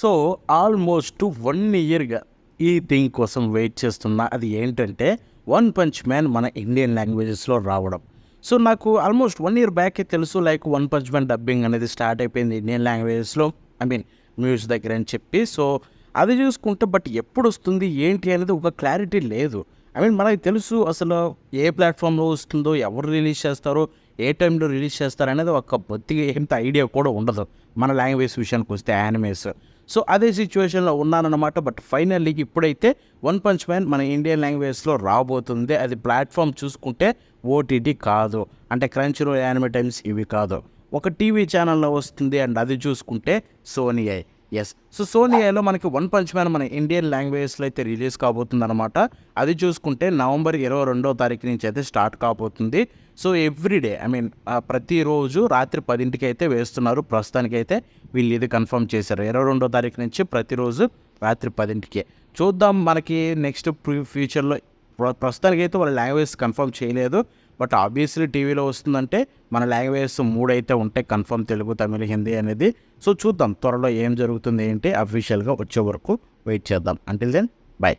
So almost 1 ఇయర్‌గా ఈ thing కోసం wait చేస్తున్నా. అది ఏంటంటే 'వన్ పంచ్ మ్యాన్' మన ఇండియన్ లాంగ్వేజెస్‌లో రావడం. సో నాకు ఆల్మోస్ట్ 1 ఇయర్ బ్యాకే తెలుసు like 'one punch man' dubbing అనేది స్టార్ట్ అయిపోయింది ఇండియన్ లాంగ్వేజెస్‌లో. ఐ మీన్ మ్యూజిక్ దగ్గర అని చెప్పి. సో అది చూసుకుంటే బట్ ఎప్పుడొస్తుంది ఏంటి అనేది ఒక క్లారిటీ లేదు. ఐ మీన్ మనకు తెలుసు అసలు ఏ ప్లాట్‌ఫామ్‌లో వస్తుందో, ఎవరు రిలీజ్ చేస్తారో, ఏ టైంలో రిలీజ్ చేస్తారనేది ఒక బొత్తిగా ఏంత ఐడియా కూడా ఉండదు. మన లాంగ్వేజ్ విషయానికొస్తే యానిమేస్. సో అదే సిచ్యువేషన్‌లో ఉన్నానన్నమాట. బట్ ఫైనల్లీ ఇప్పుడైతే 'వన్ పంచ్ మ్యాన్' మన ఇండియన్ లాంగ్వేజ్‌లో రాబోతుంది. అది ప్లాట్‌ఫామ్ చూసుకుంటే ఓటీటీ కాదు. అంటే క్రంచ్ రోల్, యానిమే టైమ్స్ ఇవి కాదు. ఒక టీవీ ఛానల్‌లో వస్తుంది అండ్ అది చూసుకుంటే సోనీ ఐ. యెస్. సో సోనీ ఐలో మనకి 'వన్ పంచ్ మ్యాన్' మన ఇండియన్ లాంగ్వేజ్‌లో అయితే రిలీజ్ కాబోతుందన్నమాట. అది చూసుకుంటే నవంబర్ 22వ తారీఖు నుంచి అయితే స్టార్ట్ కాబోతుంది. సో ఎవ్రీడే ఐ మీన్ ప్రతిరోజు రాత్రి 10కి అయితే వేస్తున్నారు. ప్రస్తుతానికైతే వీళ్ళు ఇది కన్ఫర్మ్ చేశారు. 22వ తారీఖు నుంచి ప్రతిరోజు రాత్రి 10కే. చూద్దాం మనకి నెక్స్ట్ ఫ్యూచర్‌లో ప్రస్తుతానికైతే వాళ్ళ లాంగ్వేజ్ కన్ఫర్మ్ చేయలేదు. బట్ ఆబ్వియస్లీ టీవీలో వస్తుందంటే మన లాంగ్వేజెస్ 3 అయితే ఉంటాయి కన్ఫర్మ్, తెలుగు, తమిళ్, హిందీ అనేది. సో చూద్దాం త్వరలో ఏం జరుగుతుంది ఏంటి అఫీషియల్‌గా వచ్చే వరకు వెయిట్ చేద్దాం. Until then by.